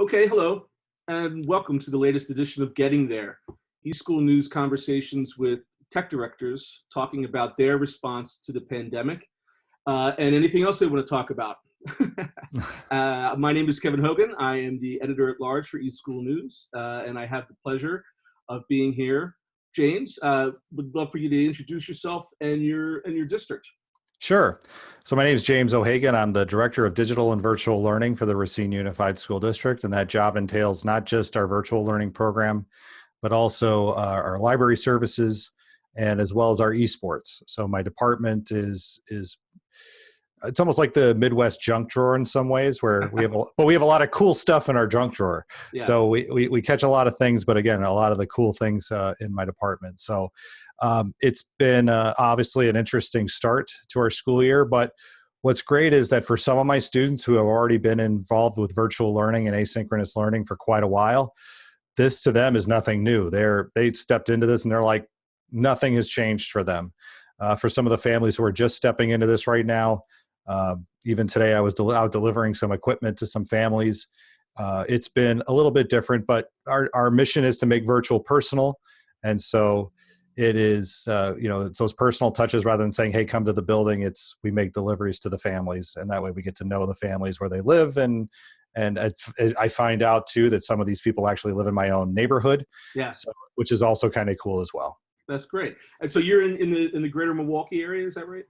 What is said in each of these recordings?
Okay, hello, and welcome to the latest edition of Getting There, eSchool news conversations with tech directors talking about their response to the pandemic and anything else they want to talk about. My name is Kevin Hogan. I am the editor at large for eSchool News, and I have the pleasure of being here. James, would love for you to introduce yourself and your district. Sure. So my name is James O'Hagan. I'm the Director of Digital and Virtual Learning for the Racine Unified School District, and that job entails not just our virtual learning program, but also our library services and as well as our esports. So my department is it's almost like the Midwest junk drawer in some ways, where we have a lot of cool stuff in our junk drawer. Yeah. So we catch a lot of things, but again, a lot of the cool things in my department. So it's been obviously an interesting start to our school year, but what's great is that for some of my students who have already been involved with virtual learning and asynchronous learning for quite a while, this to them is nothing new. They stepped into this and they're like, nothing has changed for them. For some of the families who are just stepping into this right now, even today I was out delivering some equipment to some families. It's been a little bit different, but our mission is to make virtual personal. And so it is, it's those personal touches rather than saying, hey, come to the building. We make deliveries to the families. And that way we get to know the families where they live. And I find out too, that some of these people actually live in my own neighborhood. Yeah. So, which is also kind of cool as well. That's great. And so you're in the greater Milwaukee area, is that right?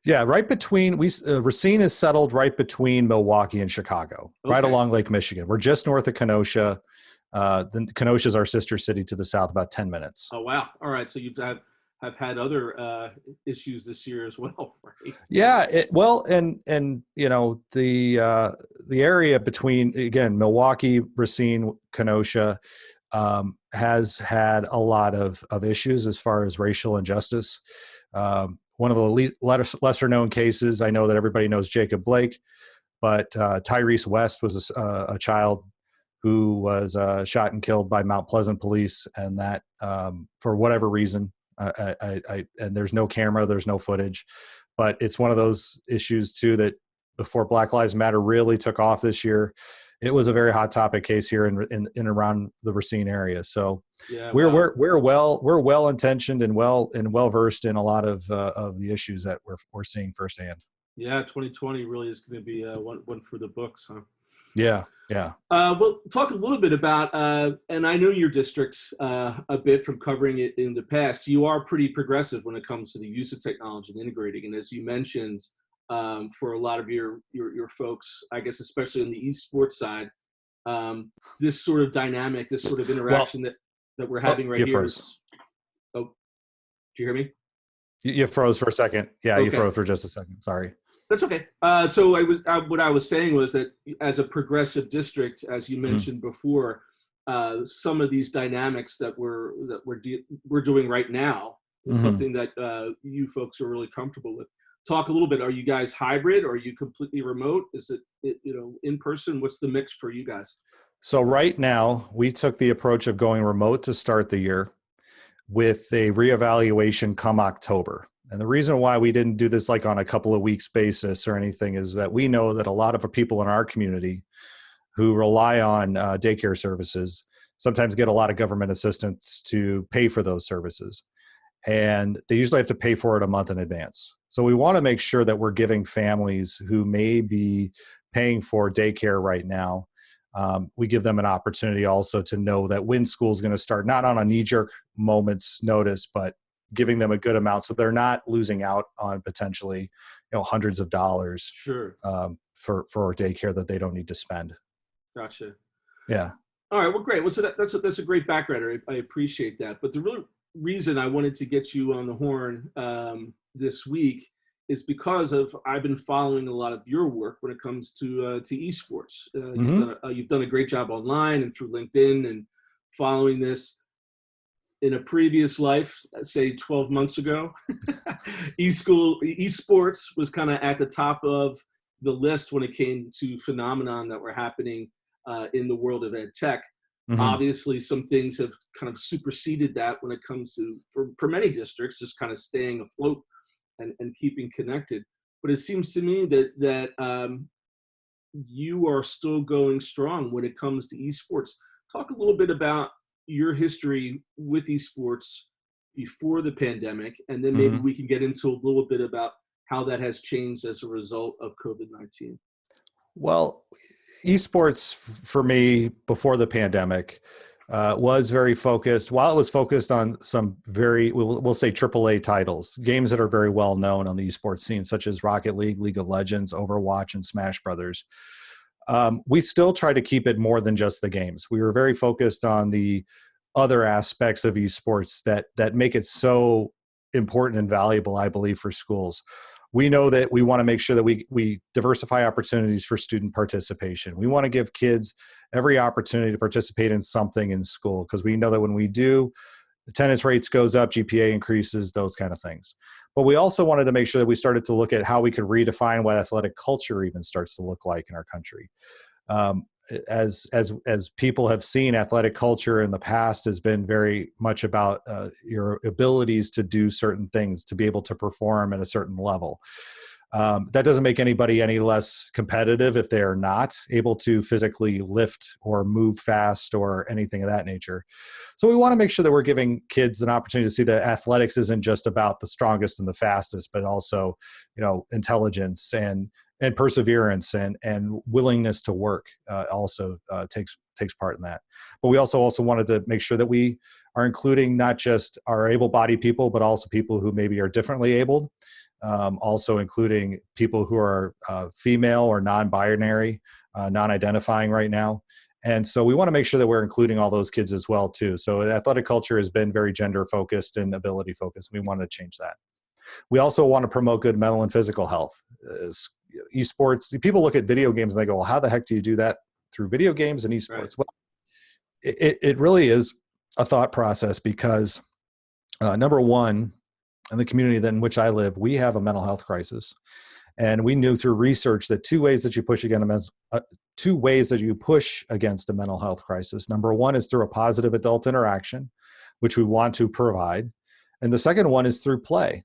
Yeah, right between Racine is settled right between Milwaukee and Chicago, right along Lake Michigan. We're just north of Kenosha. Kenosha is our sister city to the south, about 10 minutes. Oh wow! All right, so have had other issues this year as well, right? Yeah, and the area between, again, Milwaukee, Racine, Kenosha has had a lot of issues as far as racial injustice. One of the lesser known cases, I know that everybody knows Jacob Blake, but Tyrese West was a child who was shot and killed by Mount Pleasant police, and that for whatever reason, and there's no camera, there's no footage, but it's one of those issues too that before Black Lives Matter really took off this year, it was a very hot topic case here in around the Racine area. So yeah, we're well intentioned and well versed in a lot of the issues that we're seeing firsthand. Yeah, 2020 really is going to be one for the books, huh? Yeah. We'll talk a little bit about, and I know your district a bit from covering it in the past. You are pretty progressive when it comes to the use of technology and integrating. And as you mentioned, for a lot of your folks, I guess, especially on the esports side, this sort of dynamic, this sort of interaction that we're having right here. Oh, do you hear me? You froze for a second. Yeah, okay. You froze for just a second. Sorry. That's okay. So what I was saying was that as a progressive district, as you mentioned before, some of these dynamics that we're doing right now is something that you folks are really comfortable with. Talk a little bit. Are you guys hybrid? Or are you completely remote? Is it in person? What's the mix for you guys? So right now, we took the approach of going remote to start the year with a reevaluation come October. And the reason why we didn't do this like on a couple of weeks basis or anything is that we know that a lot of people in our community who rely on daycare services sometimes get a lot of government assistance to pay for those services. And they usually have to pay for it a month in advance. So we want to make sure that we're giving families who may be paying for daycare right now, we give them an opportunity also to know that when school is going to start, not on a knee-jerk moment's notice, but giving them a good amount so they're not losing out on potentially hundreds of dollars for daycare that they don't need to spend. Gotcha. Yeah. All right. Well, great. Well, so that's a great background. I appreciate that. But the real reason I wanted to get you on the horn this week is because I've been following a lot of your work when it comes to esports. You've done a great job online and through LinkedIn and following this. In a previous life, say 12 months ago, esports was kind of at the top of the list when it came to phenomenon that were happening in the world of ed tech. Obviously, some things have kind of superseded that when it comes to, for many districts, just kind of staying afloat and keeping connected. But it seems to me that you are still going strong when it comes to esports. Talk a little bit about your history with esports before the pandemic, and then maybe hmm we can get into a little bit about how that has changed as a result of COVID-19. Well, esports for me before the pandemic was very focused. While it was focused on some very, we'll say AAA titles, games that are very well known on the esports scene, such as Rocket League, League of Legends, Overwatch, and Smash Brothers. We still try to keep it more than just the games. We were very focused on the other aspects of esports that make it so important and valuable, I believe, for schools. We know that we want to make sure that we diversify opportunities for student participation. We want to give kids every opportunity to participate in something in school, because we know that when we do, attendance rates goes up, GPA increases, those kind of things. But we also wanted to make sure that we started to look at how we could redefine what athletic culture even starts to look like in our country. Um, as people have seen, athletic culture in the past has been very much about your abilities to do certain things, to be able to perform at a certain level. That doesn't make anybody any less competitive if they are not able to physically lift or move fast or anything of that nature. So we want to make sure that we're giving kids an opportunity to see that athletics isn't just about the strongest and the fastest, but also, intelligence and perseverance and willingness to work also takes part in that. But we also wanted to make sure that we are including not just our able-bodied people, but also people who maybe are differently abled. Also including people who are female or non-binary, non-identifying right now. And so we want to make sure that we're including all those kids as well too. So athletic culture has been very gender focused and ability focused. We want to change that. We also want to promote good mental and physical health. Esports, people look at video games and they go, well, how the heck do you do that through video games and esports? Right. Well, it really is a thought process because number one, in the community in which I live, we have a mental health crisis. And we knew through research that two ways that you push against a mental health crisis. Number one is through a positive adult interaction, which we want to provide. And the second one is through play.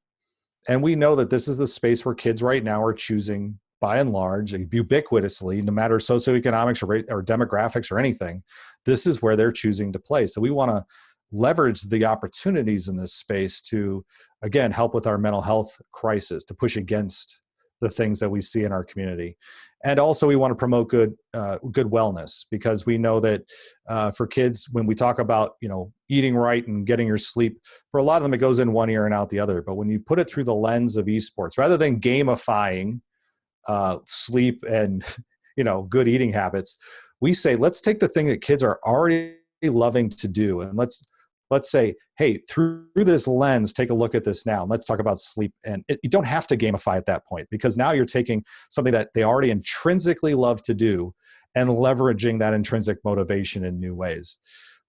And we know that this is the space where kids right now are choosing, by and large, ubiquitously, no matter socioeconomics or demographics or anything, this is where they're choosing to play. So we want to leverage the opportunities in this space to, again, help with our mental health crisis, to push against the things that we see in our community. And also we want to promote good wellness, because we know that for kids, when we talk about, eating right and getting your sleep, for a lot of them, it goes in one ear and out the other. But when you put it through the lens of esports, rather than gamifying sleep and, good eating habits, we say, let's take the thing that kids are already loving to do, and let's say, hey, through this lens, take a look at this now. And let's talk about sleep. And you don't have to gamify at that point, because now you're taking something that they already intrinsically love to do and leveraging that intrinsic motivation in new ways.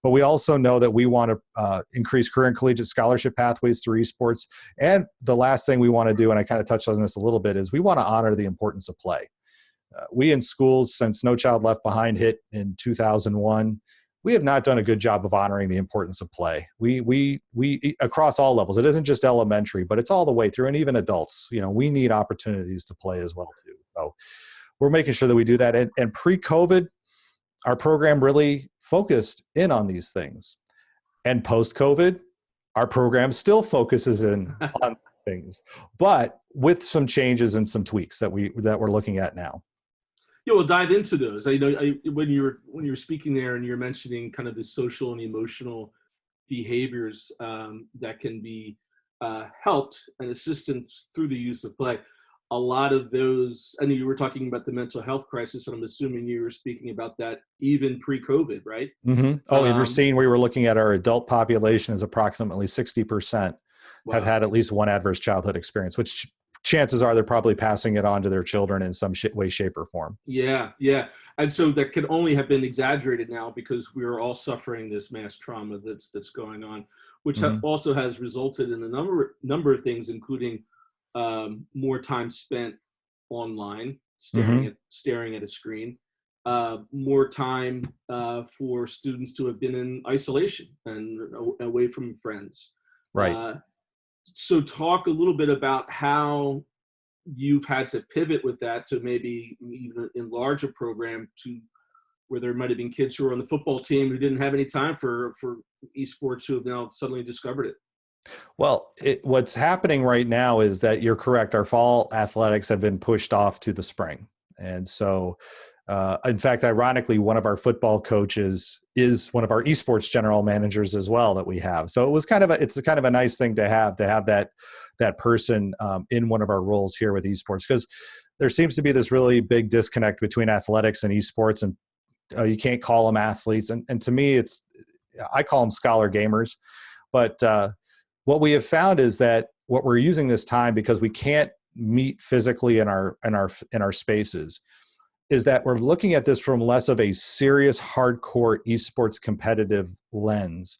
But we also know that we want to increase career and collegiate scholarship pathways through esports. And the last thing we want to do, and I kind of touched on this a little bit, is we want to honor the importance of play. We in schools, since No Child Left Behind hit in 2001, we have not done a good job of honoring the importance of play. We across all levels. It isn't just elementary, but it's all the way through, and even adults. We need opportunities to play as well too. So we're making sure that we do that. And pre-COVID, our program really focused in on these things. And post-COVID, our program still focuses in on things, but with some changes and some tweaks that we're looking at now. Yeah, we'll dive into those. When you're speaking there and you're mentioning kind of the social and emotional behaviors that can be helped and assisted through the use of play. A lot of those, I know you were talking about the mental health crisis, and I'm assuming you were speaking about that even pre-COVID, right? Mm-hmm. Oh, in Racine, we were looking at our adult population is approximately 60% have had at least one adverse childhood experience, which chances are they're probably passing it on to their children in some way, shape, or form. Yeah. And so that could only have been exaggerated now because we are all suffering this mass trauma that's going on, which also has resulted in a number of things, including more time spent online, staring at a screen, more time for students to have been in isolation and away from friends. Right. So talk a little bit about how you've had to pivot with that to maybe even enlarge a program to where there might have been kids who were on the football team who didn't have any time for esports who have now suddenly discovered it. Well, what's happening right now is that you're correct. Our fall athletics have been pushed off to the spring. And so, in fact, ironically, one of our football coaches is one of our esports general managers as well that we have. So it's kind of a nice thing to have that person in one of our roles here with esports, because there seems to be this really big disconnect between athletics and esports, and you can't call them athletes. And to me, I call them scholar gamers. But what we have found is that what we're using this time, because we can't meet physically in our spaces, is that we're looking at this from less of a serious, hardcore esports competitive lens.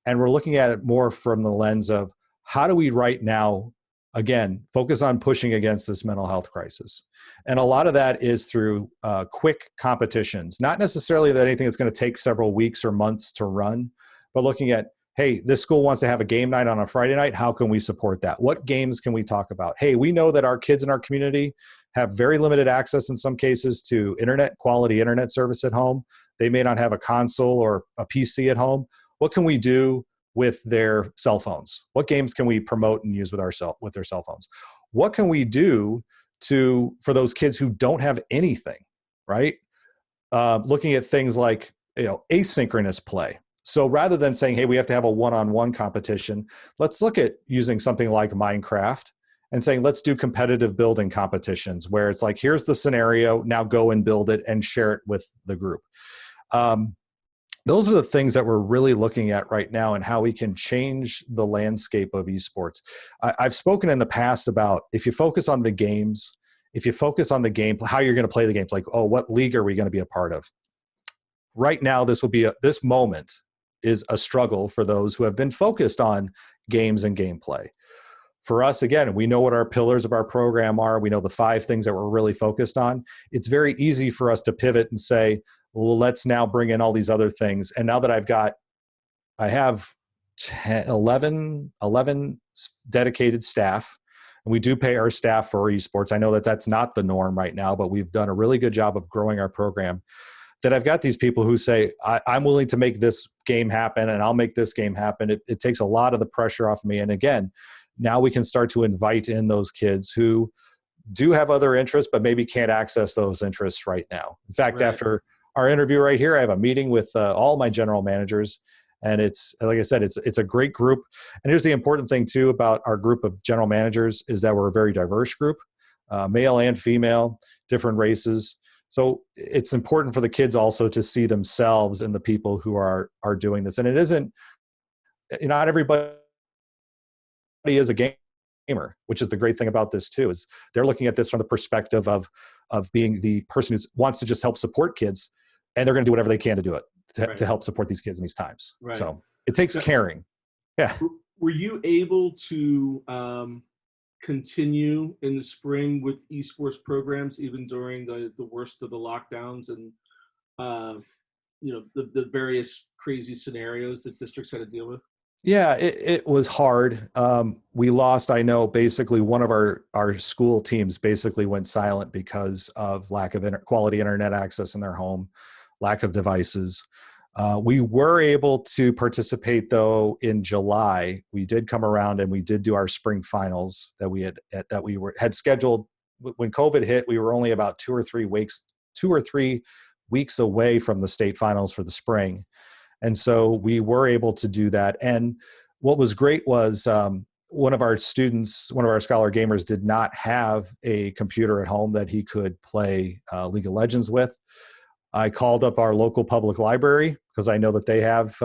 And we're looking at it more from the lens of how do we right now, again, focus on pushing against this mental health crisis. And a lot of that is through quick competitions, not necessarily that anything that's going to take several weeks or months to run, but looking at, hey, this school wants to have a game night on a Friday night. How can we support that? What games can we talk about? Hey, we know that our kids in our community have very limited access in some cases to quality internet service at home. They may not have a console or a PC at home. What can we do with their cell phones? What games can we promote and use with their cell phones? What can we do for those kids who don't have anything, right? Looking at things like, asynchronous play. So rather than saying, hey, we have to have a one-on-one competition, let's look at using something like Minecraft and saying, let's do competitive building competitions where it's like, here's the scenario, now go and build it and share it with the group. Those are the things that we're really looking at right now and how we can change the landscape of esports. I've spoken in the past about if you focus on the games, if you focus on the game, how you're going to play the games, like, oh, what league are we going to be a part of? Right now, this moment is a struggle for those who have been focused on games and gameplay. For us, again, we know what our pillars of our program are. We know the 5 things that we're really focused on. It's very easy for us to pivot and say, well, let's now bring in all these other things. And now that I have 11 dedicated staff, and we do pay our staff for esports. I know that that's not the norm right now, but we've done a really good job of growing our program. That I've got these people who say, I'm willing to make this game happen and I'll make this game happen. It takes a lot of the pressure off me. And again, now we can start to invite in those kids who do have other interests, but maybe can't access those interests right now. In fact, Right. After our interview right here, I have a meeting with all my general managers. And it's, like I said, it's a great group. And here's the important thing too about our group of general managers is that we're a very diverse group, male and female, different races. So it's important for the kids also to see themselves in the people who are doing this. And it isn't, not everybody is a gamer, which is the great thing about this too, is they're looking at this from the perspective of being the person who wants to just help support kids, and they're going to do whatever they can to do it to help support these kids in these times. Right. So it takes caring. Yeah. Were you able to continue in the spring with esports programs even during the worst of the lockdowns and the various crazy scenarios that districts had to deal with? Yeah, it was hard. We lost, I know, basically one of our school teams basically went silent because of lack of quality internet access in their home, lack of devices. We were able to participate though in July. We did come around and we did do our spring finals that we had scheduled. When COVID hit, we were only about 2 or 3 weeks away from the state finals for the spring. And so we were able to do that. And what was great was one of our scholar gamers did not have a computer at home that he could play League of Legends with. I called up our local public library because I know that they have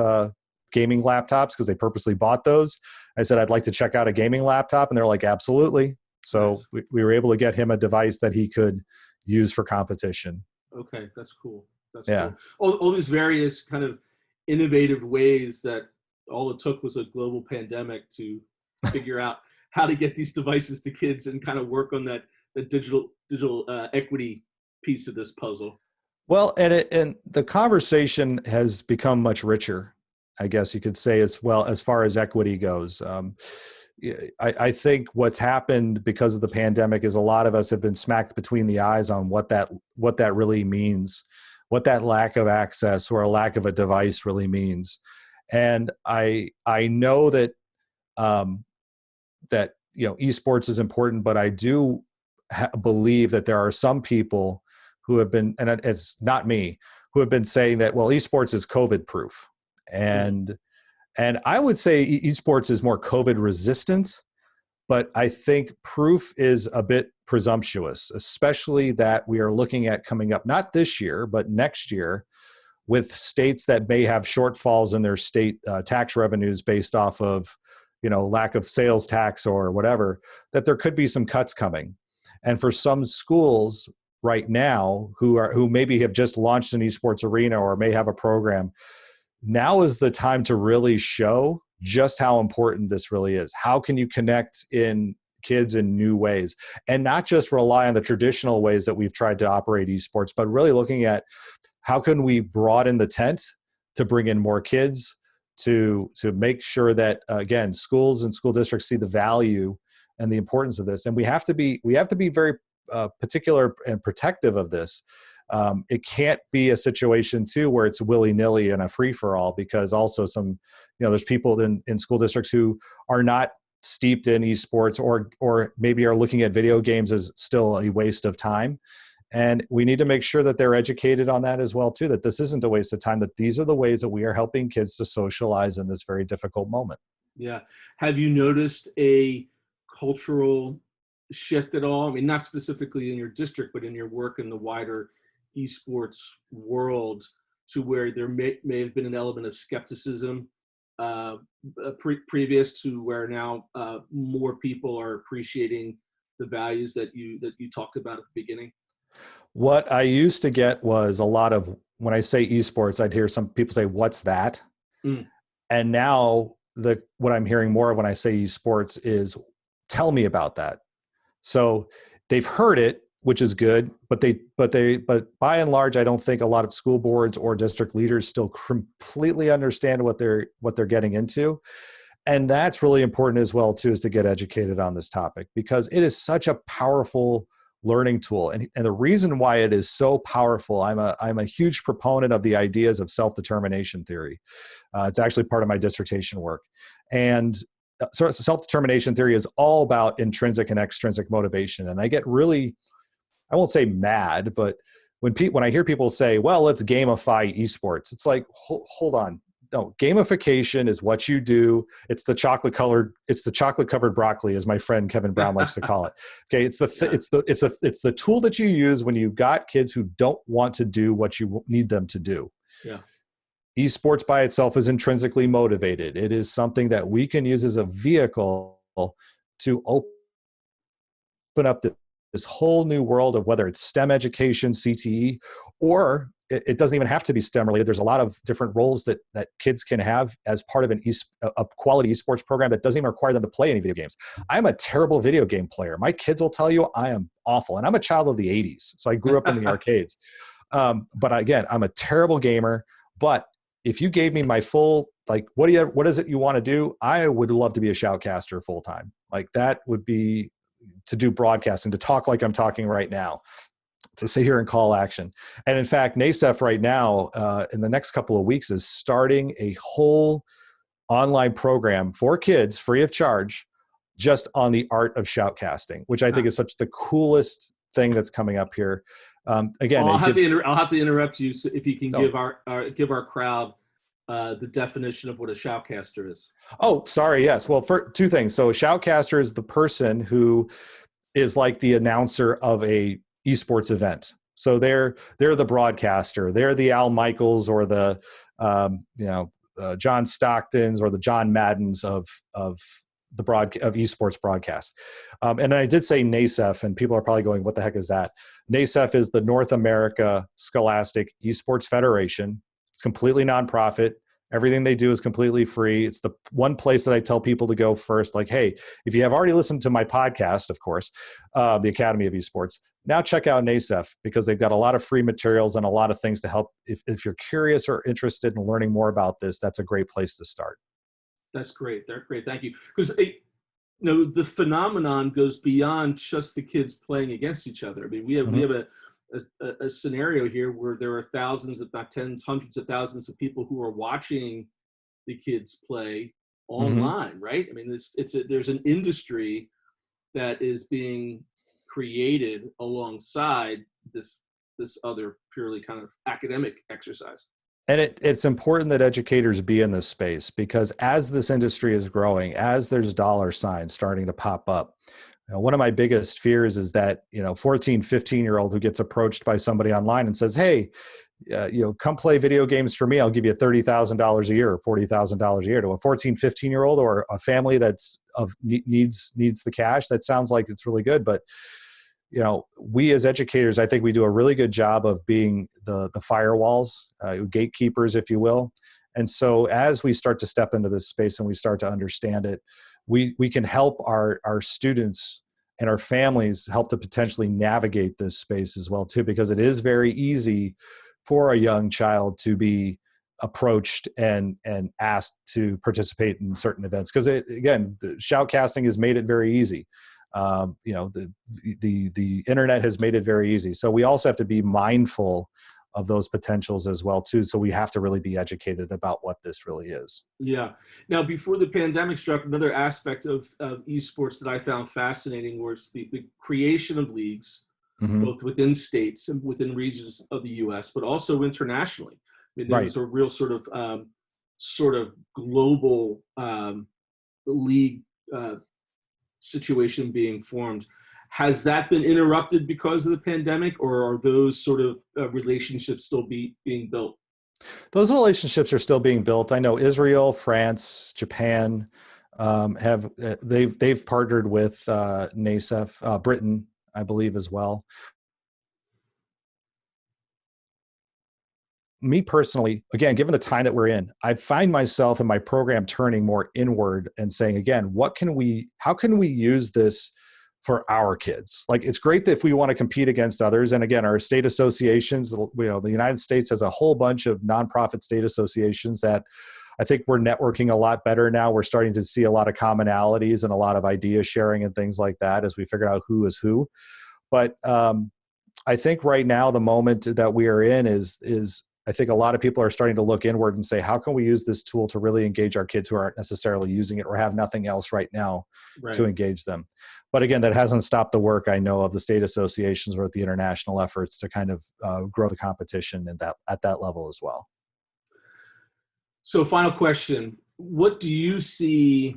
gaming laptops because they purposely bought those. I said, I'd like to check out a gaming laptop. And they're like, absolutely. So nice. we were able to get him a device that he could use for competition. Okay, that's cool. Cool. All these various kind of innovative ways that all it took was a global pandemic to figure out how to get these devices to kids and kind of work on that digital equity piece of this puzzle. Well, and the conversation has become much richer, I guess you could say, as well as far as equity goes. I think what's happened because of the pandemic is a lot of us have been smacked between the eyes on what that really means, what that lack of access or a lack of a device really means. And I know that that esports is important, but I do believe that there are some people who have been, and it's not me, who have been saying that, well, esports is COVID proof. And I would say esports is more COVID resistant, but I think proof is a bit presumptuous, especially that we are looking at coming up, not this year, but next year, with states that may have shortfalls in their state tax revenues based off of, lack of sales tax or whatever, that there could be some cuts coming. And for some schools right now who maybe have just launched an esports arena or may have a program, now is the time to really show just how important this really is. How can you connect in kids in new ways and not just rely on the traditional ways that we've tried to operate esports, but really looking at how can we broaden the tent to bring in more kids, to make sure that, again, schools and school districts see the value and the importance of this. And we have to be very particular and protective of this. It can't be a situation too where it's willy-nilly and a free-for-all, because also there's people in school districts who are not steeped in esports or maybe are looking at video games as still a waste of time. And we need to make sure that they're educated on that as well too, that this isn't a waste of time, that these are the ways that we are helping kids to socialize in this very difficult moment. Yeah. Have you noticed a cultural shift at all? I mean, not specifically in your district, but in your work in the wider esports world, to where there may have been an element of skepticism previous to where now more people are appreciating the values that you talked about at the beginning? What I used to get was a lot of, when I say esports, I'd hear some people say, "What's that?" Mm. And now what I'm hearing more of when I say esports is, "Tell me about that." So they've heard it, which is good, but by and large, I don't think a lot of school boards or district leaders still completely understand what they're getting into. And that's really important as well too, is to get educated on this topic, because it is such a powerful learning tool. And the reason why it is so powerful, I'm a huge proponent of the ideas of self-determination theory. It's actually part of my dissertation work. And so self-determination theory is all about intrinsic and extrinsic motivation. And I get really, I won't say mad, but when I hear people say, "Well, let's gamify esports," it's like, hold on. No, gamification is what you do. It's the chocolate covered broccoli, as my friend Kevin Brown likes to call it. Okay, it's the tool that you use when you've got kids who don't want to do what you need them to do. Yeah. Esports by itself is intrinsically motivated. It is something that we can use as a vehicle to open up this whole new world of whether it's STEM education, CTE, or it doesn't even have to be STEM related. There's a lot of different roles that kids can have as part of a quality esports program that doesn't even require them to play any video games. I'm a terrible video game player. My kids will tell you I am awful. And I'm a child of the 80s. So I grew up in the arcades. But again, I'm a terrible gamer. But if you gave me my full, like, what is it you want to do? I would love to be a shoutcaster full time. Like, that would be to do broadcasting, to talk like I'm talking right now, to sit here and call action. And in fact, NASEF right now, in the next couple of weeks, is starting a whole online program for kids, free of charge, just on the art of shoutcasting, which I think is such the coolest thing that's coming up here. Again, I'll have to interrupt you, so if you can give our crowd the definition of what a shoutcaster is. Oh, sorry. Yes. Well, for two things. So a shoutcaster is the person who is like the announcer of a esports event. So they're the broadcaster. They're the Al Michaels or the John Stocktons or the John Maddens of esports broadcast. And I did say NASEF, and people are probably going, "What the heck is that?" NASEF is the North America Scholastic Esports Federation. It's completely nonprofit. Everything they do is completely free. It's the one place that I tell people to go first. Like, hey, if you have already listened to my podcast, of course, the Academy of Esports, now check out NASEF, because they've got a lot of free materials and a lot of things to help. If you're curious or interested in learning more about this, that's a great place to start. That's great. They're great. Thank you. Because the phenomenon goes beyond just the kids playing against each other. I mean, we Mhm. have a scenario here where there are thousands, if not tens, hundreds of thousands of people who are watching the kids play Mhm. online, right? I mean, there's an industry that is being created alongside this other purely kind of academic exercise. And it's important that educators be in this space, because as this industry is growing, as there's dollar signs starting to pop up, one of my biggest fears is that, 14, 15-year-old who gets approached by somebody online and says, hey, come play video games for me. I'll give you $30,000 a year or $40,000 a year, to a 14, 15-year-old or a family that's needs the cash. That sounds like it's really good, but we as educators, I think we do a really good job of being the firewalls, gatekeepers, if you will. And so as we start to step into this space and we start to understand it, we can help our students and our families help to potentially navigate this space as well too, because it is very easy for a young child to be approached and asked to participate in certain events, because again, the shoutcasting has made it very easy. The internet has made it very easy. So we also have to be mindful of those potentials as well too. So we have to really be educated about what this really is. Yeah. Now, before the pandemic struck, another aspect of esports that I found fascinating was the creation of leagues, Hmm. both within states and within regions of the U.S., but also internationally. I mean, there Right. was a real sort of global league situation being formed. Has that been interrupted because of the pandemic, or are those sort of relationships still being built? Those relationships are still being built. I know Israel, France, Japan have they've partnered with NASEF, Britain, I believe, as well. Me personally, again, given the time that we're in, I find myself in my program turning more inward and saying, again, how can we use this for our kids? Like, it's great that if we want to compete against others, and again, our state associations, the United States has a whole bunch of nonprofit state associations that I think we're networking a lot better now. We're starting to see a lot of commonalities and a lot of idea sharing and things like that as we figure out who is who. But I think right now the moment that we are in is I think a lot of people are starting to look inward and say, how can we use this tool to really engage our kids who aren't necessarily using it or have nothing else right now to Right. engage them? But again, that hasn't stopped the work, I know, of the state associations or the international efforts to kind of grow the competition at that level as well. So, final question: what do you see?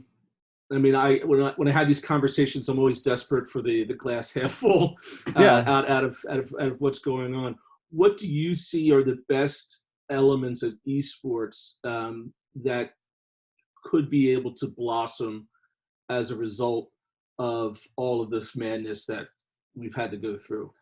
I mean, when I have these conversations, I'm always desperate for the glass half full Yeah. out of what's going on. What do you see are the best elements of esports that could be able to blossom as a result of all of this madness that we've had to go through?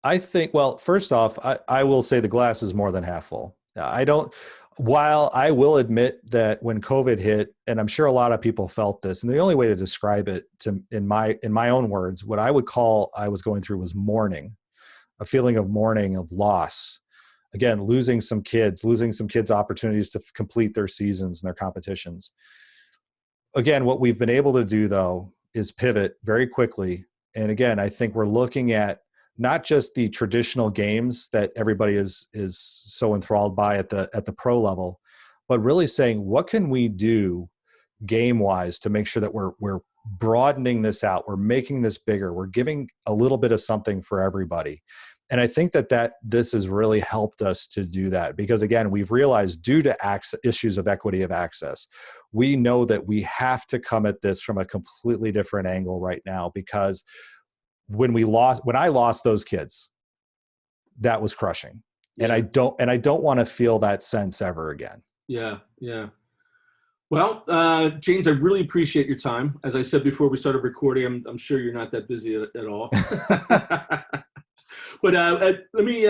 I think, well, first off, I will say the glass is more than half full. I don't, while I will admit that when COVID hit, and I'm sure a lot of people felt this, and the only way to describe it in my own words, what I would call I was going through was mourning, a feeling of mourning, of loss. Again, losing some kids opportunities to complete their seasons and their competitions. Again, what we've been able to do though is pivot very quickly. And again, I think we're looking at not just the traditional games that everybody is so enthralled by at the pro level, but really saying, what can we do game wise to make sure that we're broadening this out, we're making this bigger, we're giving a little bit of something for everybody. And I think that this has really helped us to do that, because again, we've realized, due to issues of equity of access, we know that we have to come at this from a completely different angle right now, because when I lost those kids, that was crushing. And Yeah, I don't want to feel that sense ever again. yeah, yeah. Well, James, I really appreciate your time. As I said before we started recording, I'm sure you're not that busy at all. But let me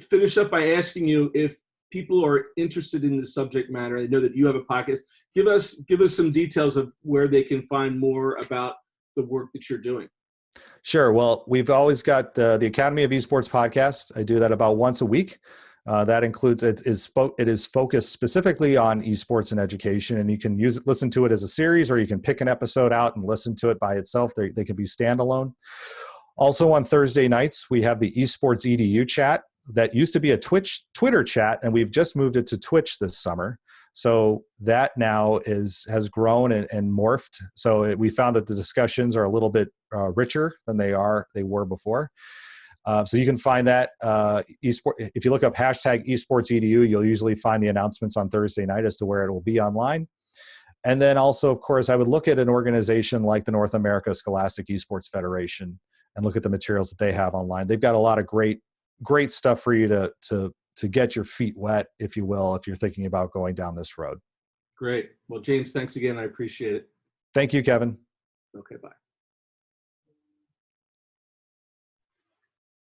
finish up by asking you, if people are interested in the subject matter, I know that you have a podcast. Give us some details of where they can find more about the work that you're doing. Sure. Well, we've always got the Academy of Esports podcast. I do that about once a week. That includes it is focused specifically on esports and education, and you can listen to it as a series, or you can pick an episode out and listen to it by itself. They can be standalone. Also on Thursday nights, we have the Esports EDU chat that used to be a Twitter chat, and we've just moved it to Twitch this summer. So that now has grown and morphed. So we found that the discussions are a little bit richer than they were before. So you can find that if you look up hashtag esports edu, you'll usually find the announcements on Thursday night as to where it will be online. And then also, of course, I would look at an organization like the North America Scholastic Esports Federation and look at the materials that they have online. They've got a lot of great stuff for you to get your feet wet, if you will, if you're thinking about going down this road. Great. Well, James, thanks again. I appreciate it. Thank you, Kevin. Okay, bye.